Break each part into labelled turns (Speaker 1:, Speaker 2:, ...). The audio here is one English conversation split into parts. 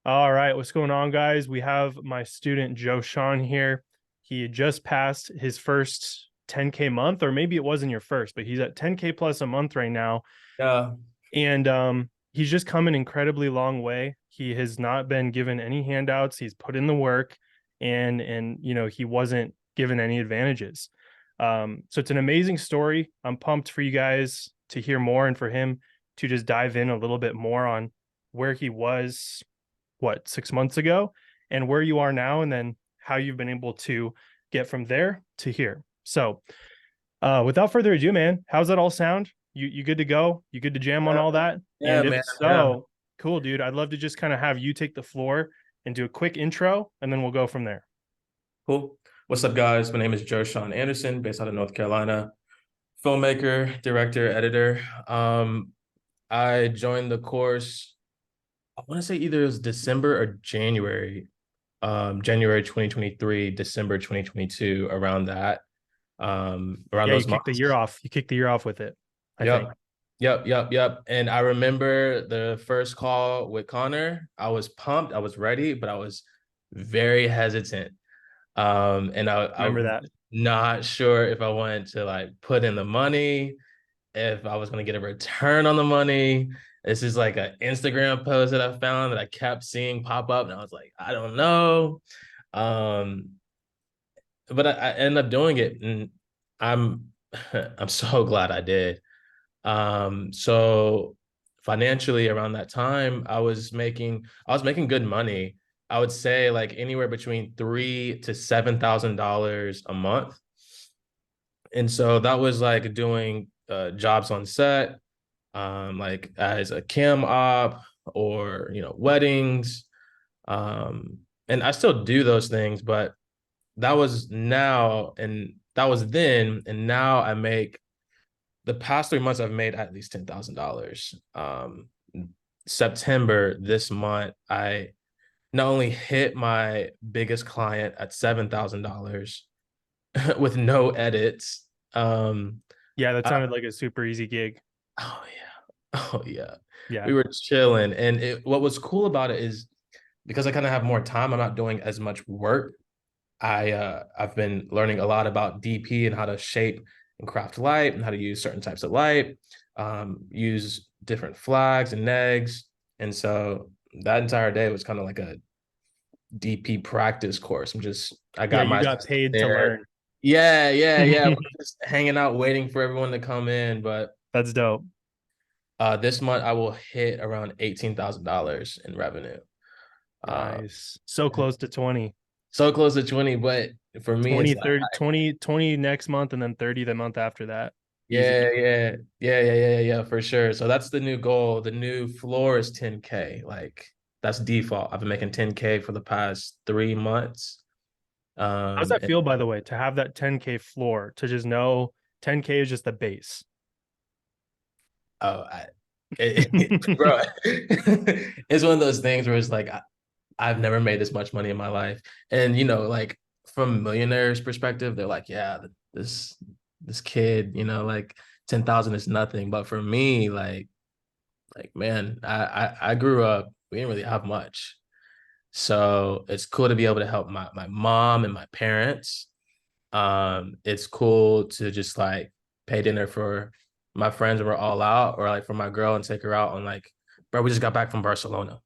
Speaker 1: All right, what's going on, guys? We have my student Joshaun here. He had just passed his first 10K month, or maybe it wasn't your first, but he's at 10K plus a month right now.
Speaker 2: Yeah.
Speaker 1: And he's just come an incredibly long way. He has not been given any handouts. He's put in the work, and he wasn't given any advantages. So it's an amazing story. I'm pumped for you guys to hear more and for him to just dive in a little bit more on where he was, 6 months ago, and where you are now, and then how you've been able to get from there to here. So without further ado, man, how's that all sound? You good to go? You good to jam on all that?
Speaker 2: Yeah,
Speaker 1: And if
Speaker 2: man. Yeah.
Speaker 1: so, cool, dude. I'd love to just kind of have you take the floor and do a quick intro, and then we'll go from there.
Speaker 2: Cool. What's up, guys? My name is Joshaun Anderson, based out of North Carolina. Filmmaker, director, editor. I joined the course, I want to say either it was December or January. January 2023, December 2022, around that. Around
Speaker 1: Yeah, you
Speaker 2: those
Speaker 1: kicked the
Speaker 2: months.
Speaker 1: year off. You kicked the year off with it, I think.
Speaker 2: Yep. Yep. And I remember the first call with Connor. I was pumped, I was ready, but I was very hesitant. And I
Speaker 1: Remember
Speaker 2: was
Speaker 1: that?
Speaker 2: not sure if I wanted to like put in the money, if I was gonna get a return on the money. This is like an Instagram post that I found that I kept seeing pop up, and I was like, I don't know. Um, but I ended up doing it, and I'm I'm so glad I did. So financially around that time, I was making good money. I would say like anywhere between $3,000 to $7,000 a month. And so that was like doing jobs on set, like as a cam op or weddings. And I still do those things, but that was now and that was then, and now I make the past 3 months I've made at least $10,000. September this month, I not only hit my biggest client at $7,000 with no edits.
Speaker 1: Yeah, that
Speaker 2: I,
Speaker 1: sounded like a super easy gig.
Speaker 2: oh yeah, oh yeah,
Speaker 1: Yeah.
Speaker 2: we were chilling, and what was cool about it is because I kind of have more time, I'm not doing as much work. I've been learning a lot about DP and how to shape and craft light and how to use certain types of light, use different flags and negs. And so that entire day was kind of like a DP practice course. I
Speaker 1: Yeah,
Speaker 2: got
Speaker 1: you
Speaker 2: my
Speaker 1: got paid to
Speaker 2: there.
Speaker 1: learn.
Speaker 2: Yeah. We're just hanging out waiting for everyone to come in. But
Speaker 1: That's dope.
Speaker 2: this month I will hit around $18,000 in revenue. Uh,
Speaker 1: Nice. So close to 20.
Speaker 2: so close to 20, but for me, it's
Speaker 1: 20,
Speaker 2: like
Speaker 1: 30, 20, 20 next month, and then 30 the month after that. Easy.
Speaker 2: yeah, for sure. So that's the new goal. The new floor is 10K. Like that's default. I've been making 10K for the past 3 months.
Speaker 1: How's that
Speaker 2: And,
Speaker 1: feel, by the way, to have that 10K floor, to just know 10K is just the base?
Speaker 2: oh, bro, it's one of those things where it's like I've never made this much money in my life, and like from millionaires' perspective, they're like, yeah, this kid, like 10,000 is nothing, but for me, like man, I grew up, we didn't really have much. So it's cool to be able to help my mom and my parents. It's cool to just like pay dinner for my friends when we're all out, or like for my girl and take her out on like, bro, we just got back from Barcelona.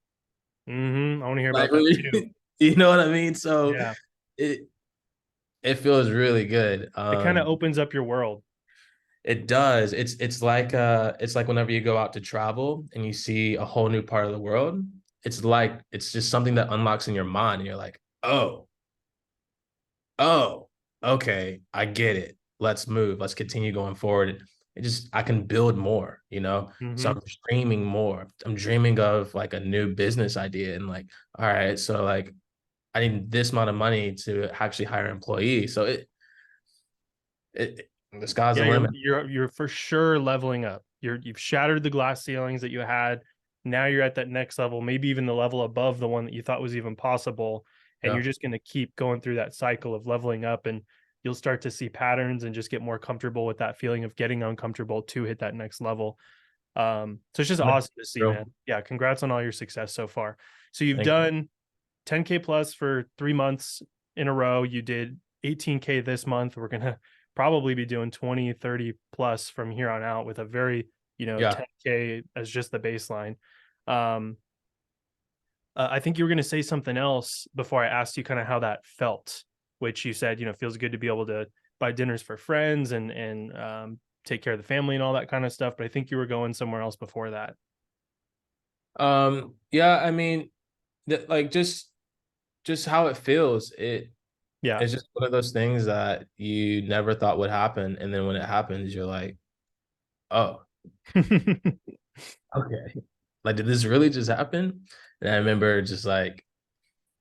Speaker 1: I want to hear
Speaker 2: Like
Speaker 1: about that too.
Speaker 2: you know what I mean? So
Speaker 1: Yeah.
Speaker 2: it it feels really good.
Speaker 1: It kind of opens up your world.
Speaker 2: It does. It's like whenever you go out to travel and you see a whole new part of the world, it's just something that unlocks in your mind and you're like, oh, okay, I get it. Let's move. Let's continue going forward. I can build more. So
Speaker 1: Hmm.
Speaker 2: I'm dreaming more. I'm dreaming of like a new business idea and like, all right, so like I need this amount of money to actually hire employees. So the sky's
Speaker 1: Yeah,
Speaker 2: the
Speaker 1: you're
Speaker 2: limit.
Speaker 1: you're you're for sure leveling up. You've shattered the glass ceilings that you had. Now you're at that next level, maybe even the level above the one that you thought was even possible. And you're
Speaker 2: Yeah.
Speaker 1: just going to keep going through that cycle of leveling up, and you'll start to see patterns and just get more comfortable with that feeling of getting uncomfortable to hit that next level. So it's just awesome to see,
Speaker 2: True.
Speaker 1: man. Yeah, congrats on all your success so far. So you've
Speaker 2: Thank you.
Speaker 1: done 10K plus for 3 months in a row. You did 18K this month. We're gonna probably be doing 20, 30 plus from here on out with a very,
Speaker 2: Yeah.
Speaker 1: 10K as just the baseline. Um, I think you were gonna say something else before I asked you kind of how that felt, which you said, feels good to be able to buy dinners for friends and take care of the family and all that kind of stuff. But I think you were going somewhere else before that.
Speaker 2: Yeah, I mean, like just how it feels.
Speaker 1: Yeah.
Speaker 2: It's just one of those things that you never thought would happen, and then when it happens, you're like, oh, okay. Like, did this really just happen? And I remember just like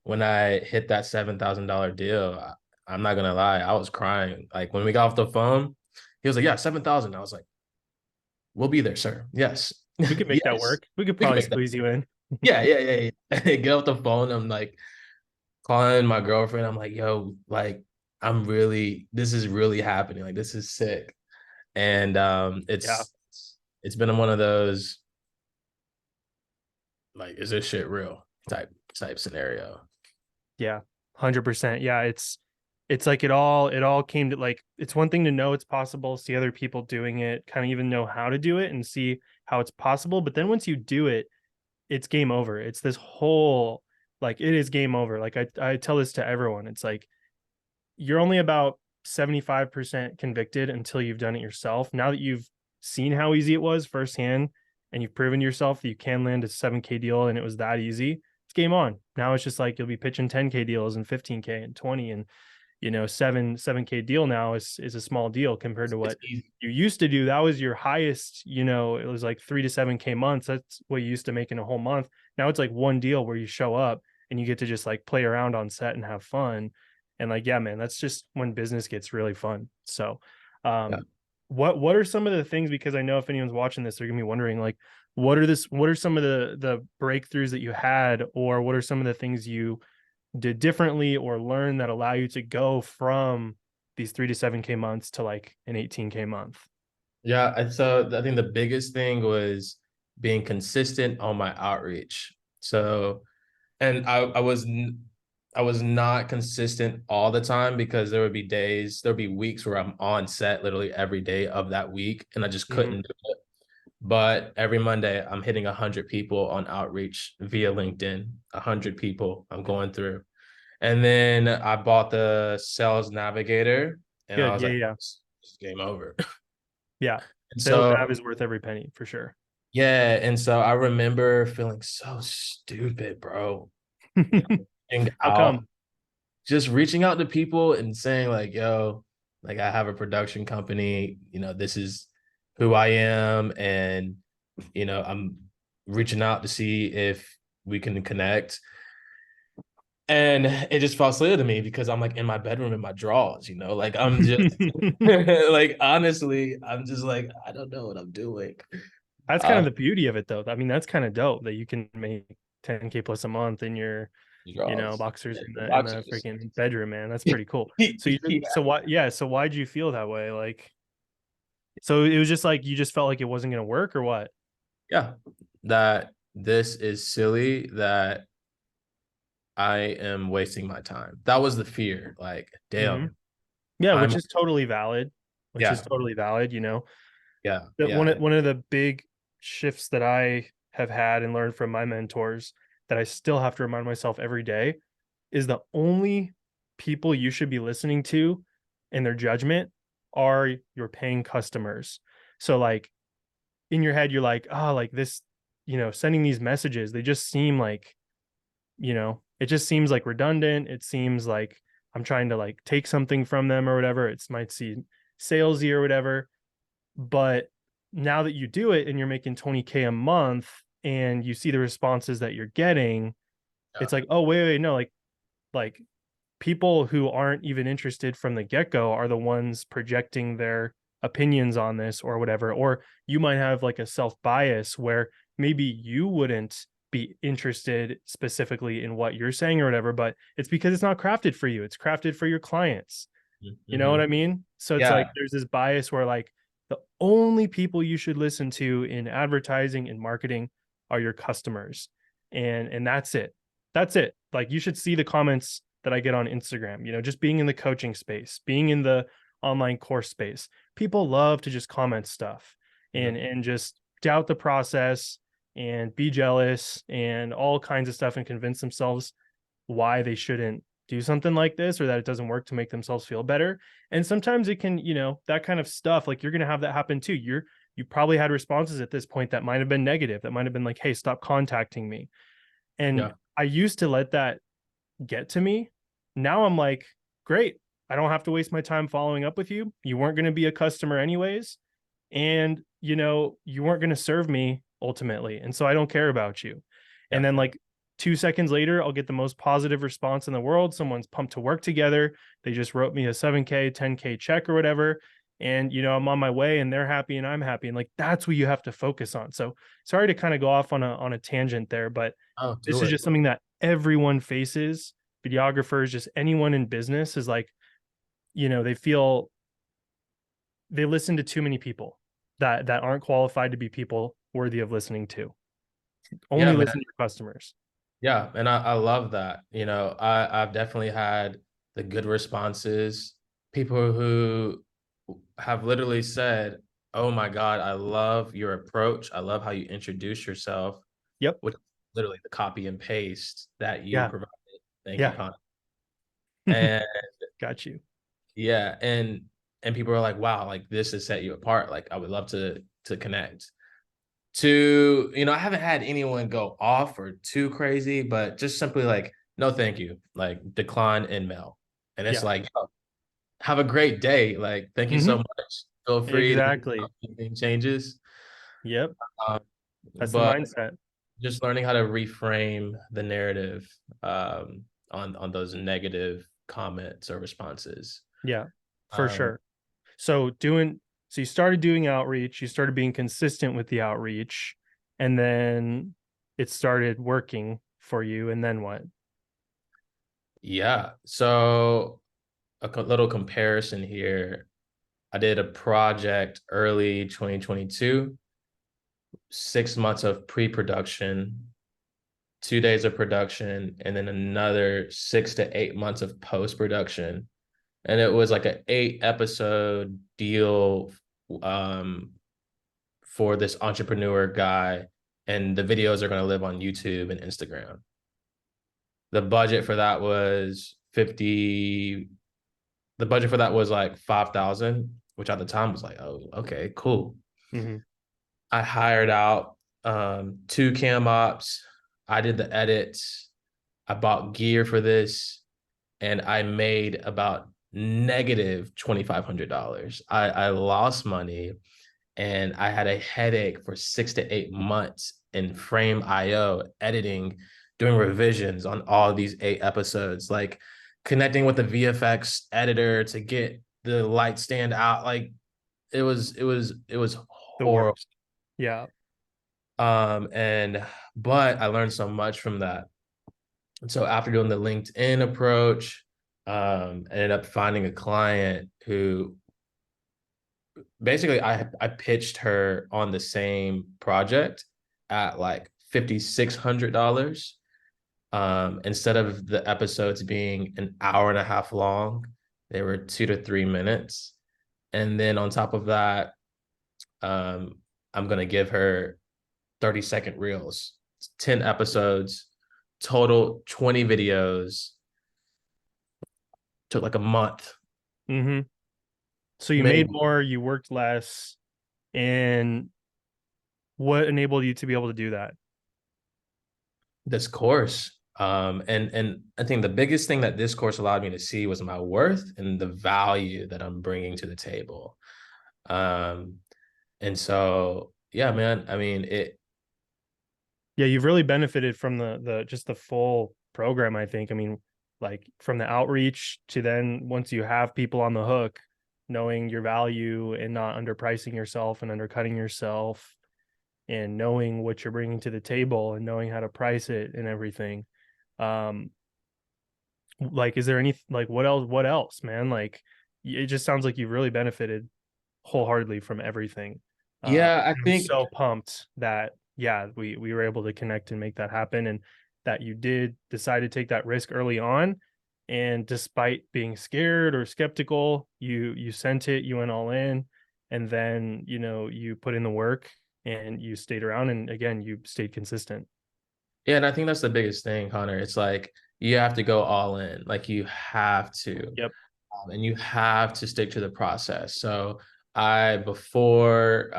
Speaker 2: when I hit that $7,000 deal, I'm not gonna lie, I was crying. Like when we got off the phone, he was like, "Yeah, 7,000." I was like, "We'll be there, sir. Yes,
Speaker 1: We could make that
Speaker 2: yes,
Speaker 1: work. We could
Speaker 2: we can
Speaker 1: probably
Speaker 2: make that."
Speaker 1: squeeze you in.
Speaker 2: Yeah, yeah, yeah, yeah. Get off the phone. I'm like calling my girlfriend. I'm like, "Yo, like, this is really happening. Like, this is sick." And
Speaker 1: Yeah.
Speaker 2: it's been one of those like, is this shit real type scenario.
Speaker 1: Yeah. 100%. Yeah, it's like it all came to, like, it's one thing to know it's possible, see other people doing it, kind of even know how to do it and see how it's possible, but then once you do it, it's game over. It's this whole, like, it is game over. Like I tell this to everyone. It's like you're only about 75% convicted until you've done it yourself. Now that you've seen how easy it was firsthand and you've proven yourself that you can land a 7K deal and it was that easy, it's game on. Now it's just like you'll be pitching 10K deals and 15K and 20, and 7K deal now is a small deal compared to
Speaker 2: It's
Speaker 1: what
Speaker 2: easy.
Speaker 1: you used to do. That was your highest, it was like 3 to 7K months. That's what you used to make in a whole month. Now it's like one deal where you show up and you get to just like play around on set and have fun. And like, yeah, man, that's just when business gets really fun. So
Speaker 2: Yeah.
Speaker 1: what are some of the things, because I know if anyone's watching this, they're gonna be wondering, like, what are some of the breakthroughs that you had, or what are some of the things you did differently or learn that allow you to go from these 3 to 7K months to like an 18K month?
Speaker 2: Yeah, and so I think the biggest thing was being consistent on my outreach. So, and I was not consistent all the time because there would be weeks where I'm on set literally every day of that week, and I just
Speaker 1: Mhm.
Speaker 2: couldn't do it. But every Monday, I'm hitting 100 people on outreach via LinkedIn. 100 people I'm going through, and then I bought the Sales Navigator, and I
Speaker 1: Good.
Speaker 2: was
Speaker 1: Yeah,
Speaker 2: like,
Speaker 1: yeah.
Speaker 2: "It's game over."
Speaker 1: Yeah.
Speaker 2: And
Speaker 1: Sales
Speaker 2: so
Speaker 1: nav is worth every penny for sure.
Speaker 2: yeah, and so I remember feeling so stupid, bro. Reaching
Speaker 1: How
Speaker 2: out,
Speaker 1: come?
Speaker 2: just reaching out to people and saying like, "Yo, like I have a production company. This is who I am, and I'm reaching out to see if we can connect." And it just felt silly to me because I'm like in my bedroom in my drawers, like I'm just like honestly, I'm just like I don't know what I'm doing.
Speaker 1: That's kind
Speaker 2: Uh,
Speaker 1: of the beauty of it, though. I mean, that's kind of dope that you can make 10K plus a month in your,
Speaker 2: drawers,
Speaker 1: boxers
Speaker 2: yeah,
Speaker 1: in
Speaker 2: the
Speaker 1: the
Speaker 2: boxers.
Speaker 1: freaking bedroom, man. That's pretty cool. So you
Speaker 2: Yeah.
Speaker 1: so why yeah, so why'd you feel that way? Like, so it was just like you just felt like it wasn't gonna work, or what?
Speaker 2: Yeah, that this is silly, that I am wasting my time. That was the fear. Like,
Speaker 1: Hmm.
Speaker 2: damn,
Speaker 1: Yeah, which
Speaker 2: I'm
Speaker 1: is totally valid. Which is
Speaker 2: yeah,
Speaker 1: totally valid.
Speaker 2: yeah,
Speaker 1: That
Speaker 2: yeah,
Speaker 1: one of the big shifts that I have had and learned from my mentors that I still have to remind myself every day is the only people you should be listening to in their judgment are your paying customers. So like in your head, you're like, oh, like this, sending these messages, they just seem like, it just seems like redundant. It seems like I'm trying to like take something from them or whatever. It might seem salesy or whatever. But now that you do it and you're making 20K a month and you see the responses that you're getting,
Speaker 2: yeah,
Speaker 1: it's like, oh, wait, no, like people who aren't even interested from the get-go are the ones projecting their opinions on this or whatever. Or you might have like a self-bias where maybe you wouldn't be interested specifically in what you're saying or whatever, but it's because it's not crafted for you. It's crafted for your clients. You know what
Speaker 2: mhm.
Speaker 1: I mean? So it's like
Speaker 2: Yeah,
Speaker 1: there's this bias where like The only people you should listen to in advertising and marketing are your customers. And that's it. That's it. Like, you should see the comments that I get on Instagram, just being in the coaching space, being in the online course space. People love to just comment stuff
Speaker 2: Yeah.
Speaker 1: and just doubt the process and be jealous and all kinds of stuff and convince themselves why they shouldn't do something like this, or that it doesn't work to make themselves feel better. And sometimes it can, that kind of stuff, like, you're going to have that happen too. You probably had responses at this point that might have been negative, that might have been like, hey, stop contacting me. And
Speaker 2: Yeah.
Speaker 1: I used to let that get to me. Now I'm like, great, I don't have to waste my time following up with you. You weren't going to be a customer anyways, and you weren't going to serve me ultimately, and so I don't care about you. And
Speaker 2: Yeah.
Speaker 1: then, like, 2 seconds later, I'll get the most positive response in the world. Someone's pumped to work together. They just wrote me a 7K 10K check or whatever, and I'm on my way, and they're happy and I'm happy. And, like, that's what you have to focus on. So sorry to kind of go off on a tangent there, but
Speaker 2: Oh,
Speaker 1: this
Speaker 2: do
Speaker 1: is
Speaker 2: it.
Speaker 1: just something that everyone faces. Videographers, just anyone in business, is like, they feel they listen to too many people that aren't qualified to be people worthy of listening to.
Speaker 2: Yeah,
Speaker 1: Only
Speaker 2: man.
Speaker 1: listen to your customers.
Speaker 2: Yeah, and I love that. I've definitely had the good responses, people who have literally said, "Oh my God, I love your approach. I love how you introduce yourself,"
Speaker 1: Yep.
Speaker 2: which is literally the copy and paste that you
Speaker 1: Yeah.
Speaker 2: provided. Thank you,
Speaker 1: Yeah.
Speaker 2: Con. And
Speaker 1: Got you.
Speaker 2: yeah, and people are like, "Wow, like this has set you apart. Like I would love to connect." I haven't had anyone go off or too crazy, but just simply like, no, thank you, like decline in mail. And it's
Speaker 1: Yeah.
Speaker 2: like, oh, have a great day. Like, thank you so
Speaker 1: Hmm.
Speaker 2: much. Feel free to
Speaker 1: Exactly.
Speaker 2: anything changes.
Speaker 1: Yep.
Speaker 2: Um,
Speaker 1: That's the
Speaker 2: but
Speaker 1: mindset.
Speaker 2: just learning how to reframe the narrative on those negative comments or responses.
Speaker 1: Yeah, for
Speaker 2: Um,
Speaker 1: sure. So you started doing outreach, you started being consistent with the outreach, and then it started working for you. And then what?
Speaker 2: yeah. So little comparison here. I did a project early 2022, 6 months of pre-production, 2 days of production, and then another 6 to 8 months of post-production. And it was like an 8 episode deal um, for this entrepreneur guy. And the videos are going to live on YouTube and Instagram. The budget for that was 50. The budget for that was like 5,000, which at the time was like, oh, okay, cool.
Speaker 1: Hmm.
Speaker 2: I hired out two cam ops. I did the edits. I bought gear for this, and I made about negative $2,500. I lost money, and I had a headache for 6 to 8 months in Frame IO editing, doing revisions on all these 8 episodes, like connecting with the VFX editor to get the light stand out. Like it was
Speaker 1: The
Speaker 2: horrible.
Speaker 1: worst. Yeah.
Speaker 2: And but I learned so much from that. And so after doing the LinkedIn approach, ended up finding a client who basically I pitched her on the same project at like $5,600. Instead of the episodes being an hour and a half long, they were 2 to 3 minutes. And then on top of that, um, I'm gonna give her 30-second reels, 10 episodes, total 20 videos. Took like a month.
Speaker 1: Hmm. So you
Speaker 2: Made
Speaker 1: made more, you worked less, and what enabled you to be able to do that?
Speaker 2: this course. And I think the biggest thing that this course allowed me to see was my worth and the value that I'm bringing to the table. Um, and so, yeah, man, I mean,
Speaker 1: Yeah, you've really benefited from the just the full program, I think. I mean, like, from the outreach to then, once you have people on the hook, knowing your value and not underpricing yourself and undercutting yourself, and knowing what you're bringing to the table and knowing how to price it and everything. Um, like, is there any, like, what else, man? Like, it just sounds like you've really benefited. wholeheartedly from everything.
Speaker 2: Yeah, I
Speaker 1: I'm
Speaker 2: think
Speaker 1: so pumped that yeah, we were able to connect and make that happen, and that you did decide to take that risk early on. And despite being scared or skeptical, you sent it, you went all in, and then you put in the work and you stayed around, and again you stayed consistent.
Speaker 2: yeah, and I think that's the biggest thing, Connor. It's like you have to go all in. Like you have to.
Speaker 1: Yep.
Speaker 2: And you have to stick to the process. So I, before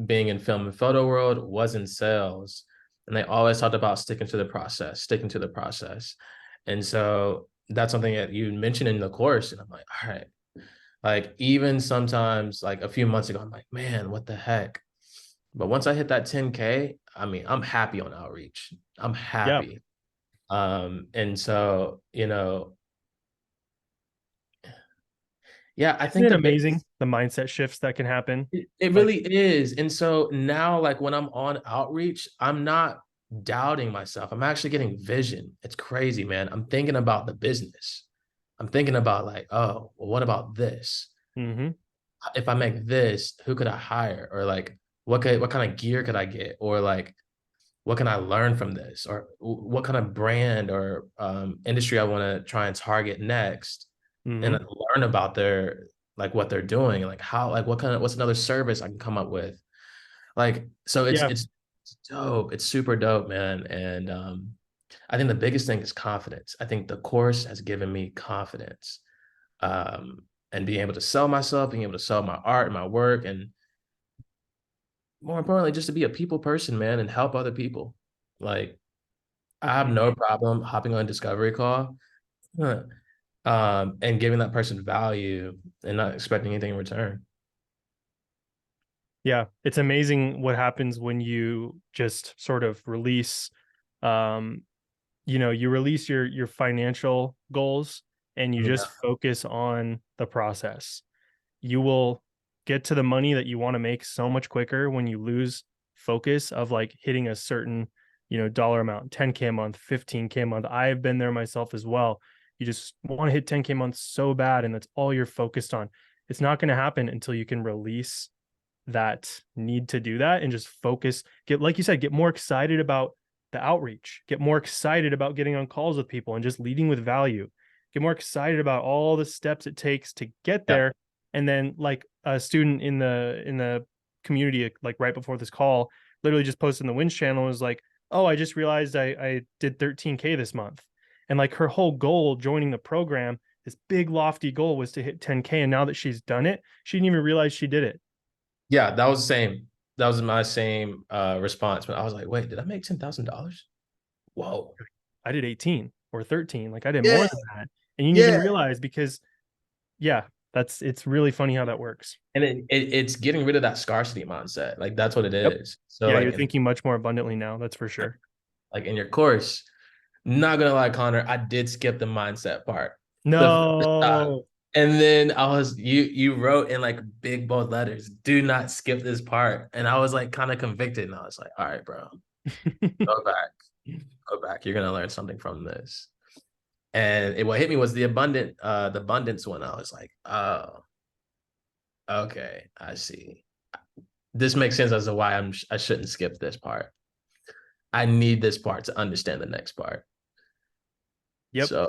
Speaker 2: being in film and photo world, was in sales, and they always talked about sticking to the process, sticking to the process. And so that's something that you mentioned in the course, and I'm like, all right. Like even sometimes, like a few months ago, I'm like, man, what the heck? But once I hit that 10K, I mean, I'm happy on outreach. I'm
Speaker 1: Yeah.
Speaker 2: happy. And so, yeah, I
Speaker 1: Isn't
Speaker 2: think
Speaker 1: it
Speaker 2: the
Speaker 1: amazing
Speaker 2: biggest
Speaker 1: the mindset shifts that can happen?
Speaker 2: it
Speaker 1: Like,
Speaker 2: really is. And so now, like when I'm on outreach, I'm not doubting myself. I'm actually getting vision. It's crazy, man. I'm thinking about the business. I'm thinking about like, oh, well, what about this?
Speaker 1: mm-hmm.
Speaker 2: If I make this, who could I hire? Or like what kind of gear could I get? Or like what can I learn from this? Or what kind of brand or industry I want to try and target next, and
Speaker 1: Mm-hmm.
Speaker 2: learn about their like what they're doing, like how like what's another service I can come up with. Like so
Speaker 1: Yeah.
Speaker 2: it's dope. It's super dope, man. And I think the biggest thing is confidence. I think the course has given me confidence. And being able to sell myself, being able to sell my art and my work, and more importantly, just to be a people person, man, and help other people. Like I have no
Speaker 1: Mhm.
Speaker 2: problem hopping on a discovery call, and giving that person value and not expecting anything in return.
Speaker 1: Yeah, it's amazing what happens when you just sort of release, um, you release your financial goals and you just
Speaker 2: Yeah.
Speaker 1: focus on the process. You will get to the money that you want to make so much quicker when you lose focus of like hitting a certain, dollar amount, 10K a month, 15K a month. I've been there myself as well. You just want to hit 10K a month so bad, and that's all you're focused on. It's not going to happen until you can release that need to do that and just focus, get, like you said, get more excited about the outreach, get more excited about getting on calls with people and just leading with value, get more excited about all the steps it takes to get
Speaker 2: Yeah.
Speaker 1: there. And then like a student in the community, like right before this call, literally just posted in the wins channel, was like, oh, I just realized I did 13K this month. And like her whole goal joining the program, this big lofty goal, was to hit 10K, and now that she's done it, she didn't even realize she did it.
Speaker 2: Yeah, that was the same. That was my same response. But I was like, wait, did I make $10,000? Whoa.
Speaker 1: I did 18 or 13. Like I did
Speaker 2: Yeah,
Speaker 1: more than that. And you didn't even
Speaker 2: yeah.
Speaker 1: realize, because yeah, it's really funny how that works.
Speaker 2: And it's getting rid of that scarcity mindset. Like that's what it
Speaker 1: Yep.
Speaker 2: is. So
Speaker 1: Yeah, you're thinking much more abundantly now, that's for sure.
Speaker 2: like in your course, not gonna lie, Connor, I did skip the mindset part the first time.
Speaker 1: No.
Speaker 2: And then you wrote in like big bold letters, do not skip this part. And I was like kind of convicted. And I was like, all right, bro, go back, go back. You're gonna learn something from this. And what hit me was the abundance one. I was like, oh, okay, I see. This makes sense as to why I shouldn't skip this part. I need this part to understand the next part.
Speaker 1: Yep.
Speaker 2: So I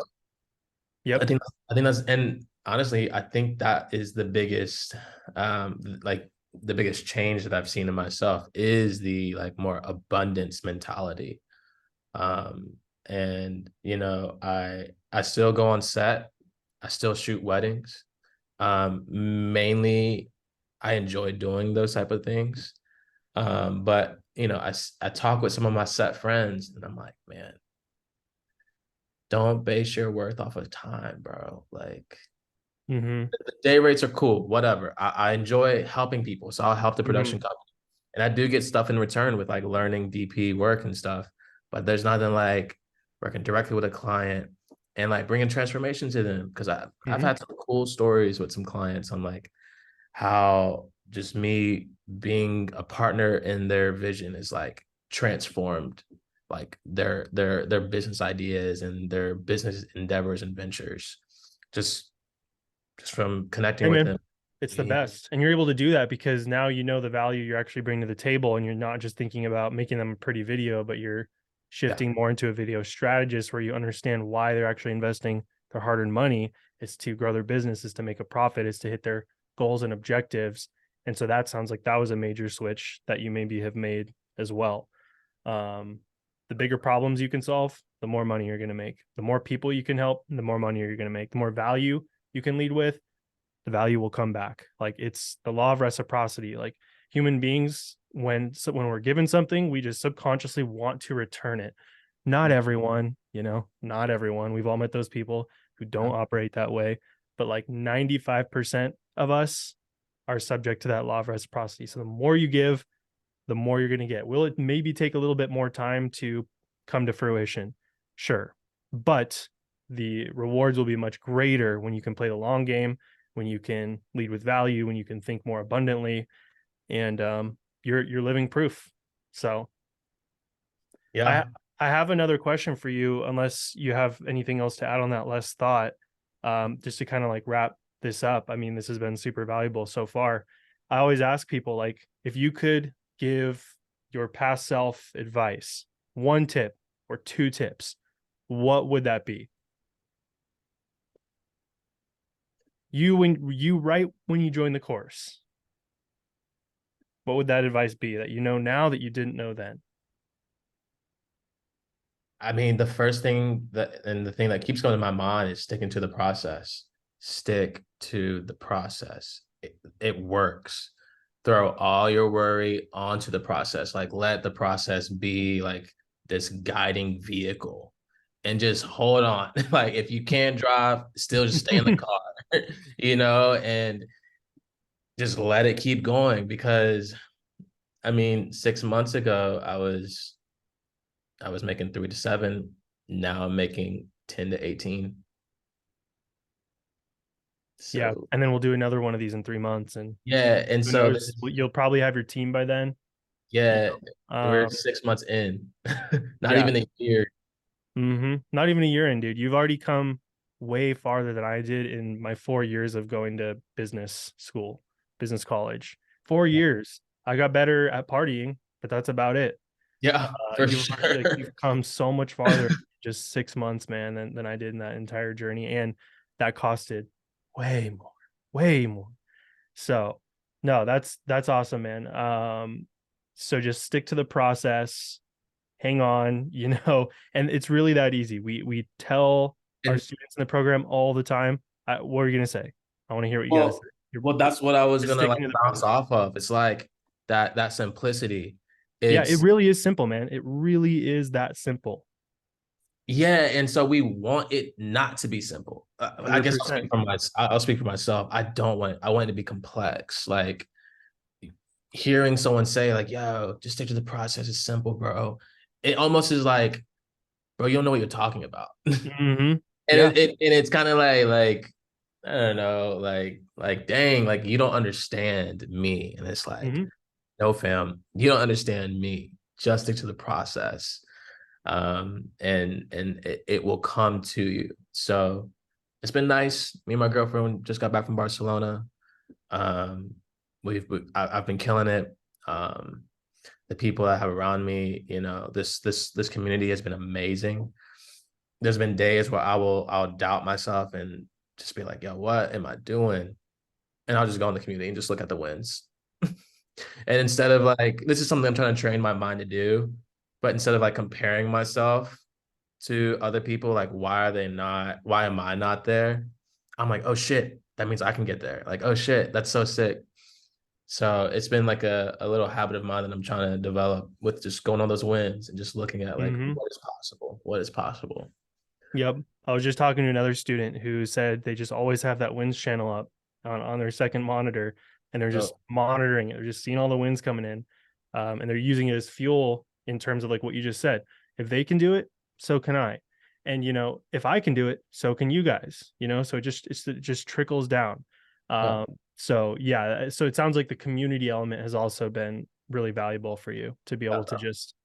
Speaker 1: Yep.
Speaker 2: think I think that's and honestly, I think that is the biggest like the biggest change that I've seen in myself is the like more abundance mentality. Um and I still go on set. I still shoot weddings. Mainly I enjoy doing those type of things. But I talk with some of my set friends and I'm like, man, don't base your worth off of time, bro. Like
Speaker 1: Mm-hmm.
Speaker 2: the day rates are cool, whatever. I enjoy helping people, so I'll help the
Speaker 1: Mm-hmm.
Speaker 2: production company, and I do get stuff in return with like learning DP work and stuff. But there's nothing like working directly with a client and like bringing transformation to them because I've
Speaker 1: Mm-hmm.
Speaker 2: had some cool stories with some clients on like how just me being a partner in their vision is like transformed like their business ideas and their business endeavors and ventures just just from connecting
Speaker 1: Hey
Speaker 2: with
Speaker 1: man,
Speaker 2: them.
Speaker 1: It's the best. And you're able to do that because now you know the value you're actually bringing to the table, and you're not just thinking about making them a pretty video, but you're
Speaker 2: Yeah.
Speaker 1: shifting more into a video strategist where you understand why they're actually investing their hard-earned money is to grow their business, is to make a profit, is to hit their goals and objectives. And so that sounds like that was a major switch that you maybe have made as well. Um, the bigger problems you can solve, the more money you're going to make. The more people you can help, the more money you're going to make. The more value you can lead with, the value will come back. Like it's the law of reciprocity. Like human beings, when we're given something, we just subconsciously want to return it. Not everyone, not everyone. We've all met those people who don't operate that way, but like 95% of us are subject to that law of reciprocity. So the more you give, the more you're going to get. Will it maybe take a little bit more time to come to fruition? Sure. But the rewards will be much greater when you can play the long game, when you can lead with value, when you can think more abundantly, and you're living proof. So I
Speaker 2: Yeah.
Speaker 1: I have another question for you, unless you have anything else to add on that last thought. Just to kind of like wrap this up. I mean, this has been super valuable so far. I always ask people, like, if you could give your past self advice, one tip or two tips, what would that be? When you join the course, what would that advice be that you know now that you didn't know then?
Speaker 2: I mean, the first thing and the thing that keeps going to my mind is sticking to the process. Stick to the process. It works. Throw all your worry onto the process. Like let the process be like this guiding vehicle and just hold on. Like if you can't drive, still just stay in the car, and just let it keep going because I mean, 6 months ago, I was making 3 to 7. Now I'm making 10 to 18.
Speaker 1: Yeah,
Speaker 2: So
Speaker 1: and then we'll do another one of these in 3 months, and
Speaker 2: yeah, and
Speaker 1: who
Speaker 2: so this
Speaker 1: knows?
Speaker 2: is
Speaker 1: You'll probably have your team by then. You
Speaker 2: yeah,
Speaker 1: know?
Speaker 2: we're 6 months in, not
Speaker 1: Yeah.
Speaker 2: even a year.
Speaker 1: Not even a year in, dude. You've already come way farther than I did in my 4 years of going to business school, business college. 4 years. I got better at partying, but that's about it.
Speaker 2: Yeah, for
Speaker 1: You've
Speaker 2: sure.
Speaker 1: come so much farther in just 6 months, man, than I did in that entire journey, and that costed way more, way more. So, no, that's awesome, man. So just stick to the process, hang on, and it's really that easy. We tell our
Speaker 2: And
Speaker 1: students in the program all the time. What are you gonna say? I want to hear what you got to say.
Speaker 2: well,
Speaker 1: You're
Speaker 2: well, that's what I was
Speaker 1: just
Speaker 2: gonna like
Speaker 1: sticking to the
Speaker 2: bounce
Speaker 1: process.
Speaker 2: off of. It's like that simplicity.
Speaker 1: Yeah, it
Speaker 2: It's
Speaker 1: really is simple, man. It really is that simple.
Speaker 2: Yeah, and so we want it not to be simple. I guess I'll speak
Speaker 1: 100%.
Speaker 2: for I'll speak for myself. I don't want it. I want it to be complex. Like hearing someone say, like, "Yo, just stick to the process. It's simple, bro." It almost is like, bro, you don't know what you're talking about, and
Speaker 1: Mm-hmm. Yeah.
Speaker 2: it's kind of like I don't know, like dang, like you don't understand me, and it's like,
Speaker 1: Mm-hmm.
Speaker 2: no, fam, you don't understand me. Just stick to the process, and it will come to you. So it's been nice. Me and my girlfriend just got back from Barcelona. Um, I've been killing it. Um, the people I have around me, this community has been amazing. There's been days where I'll doubt myself and just be like, yo, what am I doing? And I'll just go in the community and just look at the wins. And instead of like, this is something I'm trying to train my mind to do, but instead of like comparing myself to other people, like why am I not there? I'm like, oh shit, that means I can get there. Like, oh shit, that's so sick. So it's been like a little habit of mine that I'm trying to develop with just going on those wins and just looking at like
Speaker 1: Mm-hmm.
Speaker 2: what is possible, what is possible.
Speaker 1: Yep. I was just talking to another student who said they just always have that wins channel up on their second monitor, and they're just
Speaker 2: So
Speaker 1: monitoring it. They're just seeing all the wins coming in. And they're using it as fuel in terms of like what you just said. If they can do it, so can I. And if I can do it, so can you guys. So it just trickles down.
Speaker 2: yeah,
Speaker 1: So yeah, so it sounds like the community element has also been really valuable for you to be able to
Speaker 2: yeah,
Speaker 1: just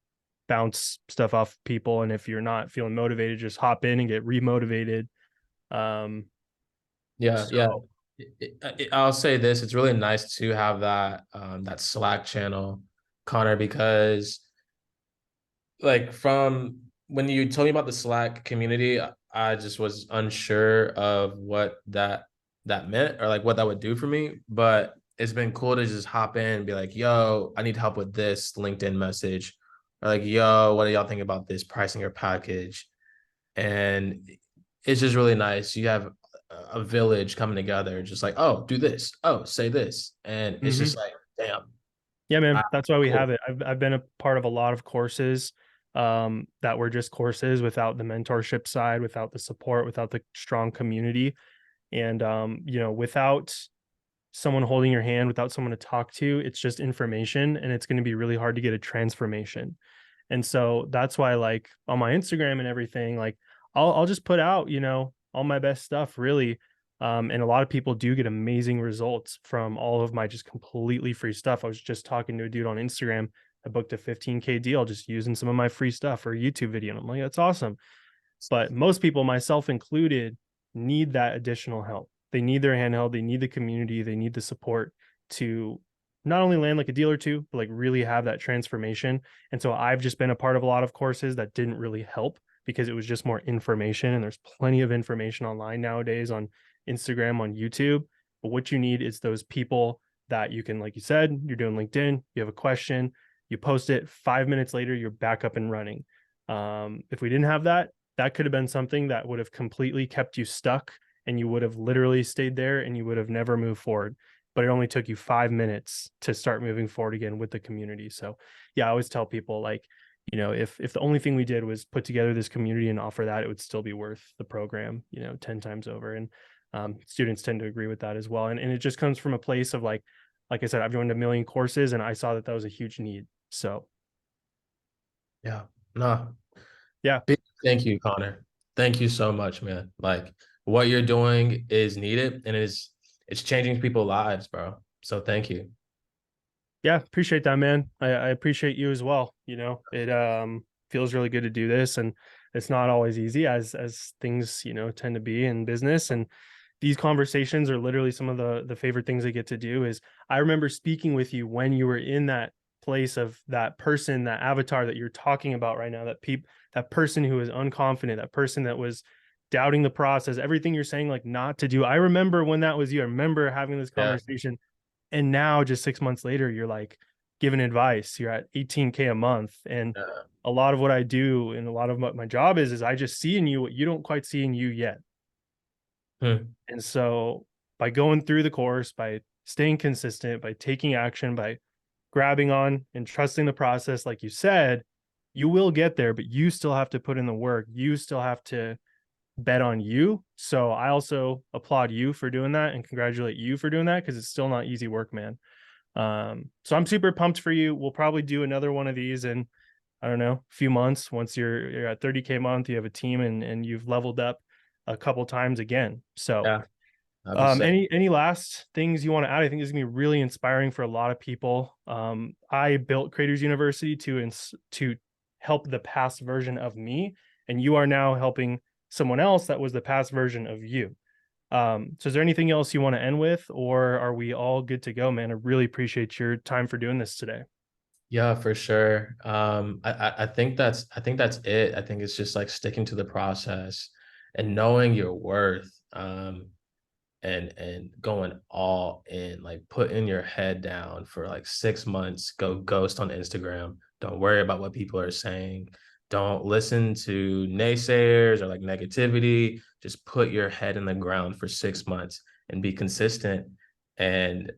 Speaker 1: bounce stuff off people, and if you're not feeling motivated, just hop in and get remotivated. um
Speaker 2: yeah,
Speaker 1: so
Speaker 2: yeah. I'll say this: it's really nice to have that Slack channel, Connor, because like from when you told me about the Slack community, I just was unsure of what that meant or like what that would do for me. But it's been cool to just hop in and be like, "Yo, I need help with this LinkedIn message," or like, "Yo, what do y'all think about this pricing or package?" And it's just really nice. You have a village coming together, just like, "Oh, do this. Oh, say this," and it's
Speaker 1: Mm-hmm.
Speaker 2: just like, "Damn,
Speaker 1: Yeah, man,
Speaker 2: I,
Speaker 1: that's why we have
Speaker 2: cool."
Speaker 1: it. I've been a part of a lot of courses that were just courses without the mentorship side, without the support, without the strong community, and without someone holding your hand, without someone to talk to, it's just information, and it's going to be really hard to get a transformation. And so that's why, like on my Instagram and everything, like I'll just put out, all my best stuff, really. And a lot of people do get amazing results from all of my just completely free stuff. I was just talking to a dude on Instagram. I booked a 15K deal just using some of my free stuff for a YouTube video. And I'm like, that's awesome. But most people, myself included, need that additional help. They need their handheld, they need the community, they need the support to not only land like a deal or two, but like really have that transformation. And so I've just been a part of a lot of courses that didn't really help because it was just more information. And there's plenty of information online nowadays on Instagram, on YouTube. But what you need is those people that you can, like you said, you're doing LinkedIn, you have a question, you post it, 5 minutes later, you're back up and running. If we didn't have that, that could have been something that would have completely kept you stuck and you would have literally stayed there and you would have never moved forward. But it only took you 5 minutes to start moving forward again with the community. So yeah, I always tell people like, if the only thing we did was put together this community and offer that, it would still be worth the program, 10 times over. And students tend to agree with that as well. And it just comes from a place of like I said, I've joined a million courses and I saw that that was a huge need. So
Speaker 2: Yeah, no,
Speaker 1: yeah,
Speaker 2: big thank you, Connor. Thank you so much, man. Like what you're doing is needed and it's changing people's lives, bro. So thank you.
Speaker 1: yeah, appreciate that, man. I appreciate you as well. It feels really good to do this, and it's not always easy as things tend to be in business. And these conversations are literally some of the favorite things I get to do. Is I remember speaking with you when you were in that place of that person, that avatar that you're talking about right now, that person who was unconfident, that person that was doubting the process, everything you're saying like not to do. I remember when that was you. I remember having this
Speaker 2: Yeah.
Speaker 1: conversation, and now just 6 months later, you're like giving advice. You're at 18K a month. And
Speaker 2: Yeah.
Speaker 1: a lot of what I do and a lot of what my job is I just see in you what you don't quite see in you yet.
Speaker 2: Hmm.
Speaker 1: And so by going through the course, by staying consistent, by taking action, by grabbing on and trusting the process, like you said, you will get there, but you still have to put in the work. You still have to bet on you. So I also applaud you for doing that and congratulate you for doing that because it's still not easy work, man. So I'm super pumped for you. We'll probably do another one of these in, I don't know, a few months. Once you're at 30K a month, you have a team and you've leveled up a couple times again. So
Speaker 2: Yeah. That'd be sick.
Speaker 1: any last things you want to add? I think this is gonna be really inspiring for a lot of people. I built Creators University to help the past version of me, and you are now helping someone else that was the past version of you. So is there anything else you want to end with, or are we all good to go, man? I really appreciate your time for doing this today.
Speaker 2: Yeah, for sure. I think that's it. I think it's just like sticking to the process and knowing your worth. And going all in, like putting your head down for like 6 months, go ghost on Instagram. Don't worry about what people are saying. Don't listen to naysayers or like negativity. Just put your head in the ground for 6 months and be consistent and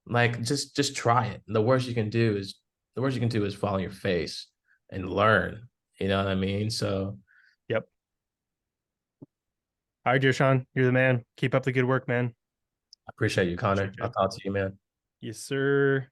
Speaker 2: like just try it. The worst you can do is fall on your face and learn. You know what I mean? So
Speaker 1: Yep. All right, Joshaun, you're the man. Keep up the good work, man.
Speaker 2: I appreciate you,
Speaker 1: Appreciate
Speaker 2: Connor.
Speaker 1: you.
Speaker 2: I'll talk to you, man.
Speaker 1: Yes, sir.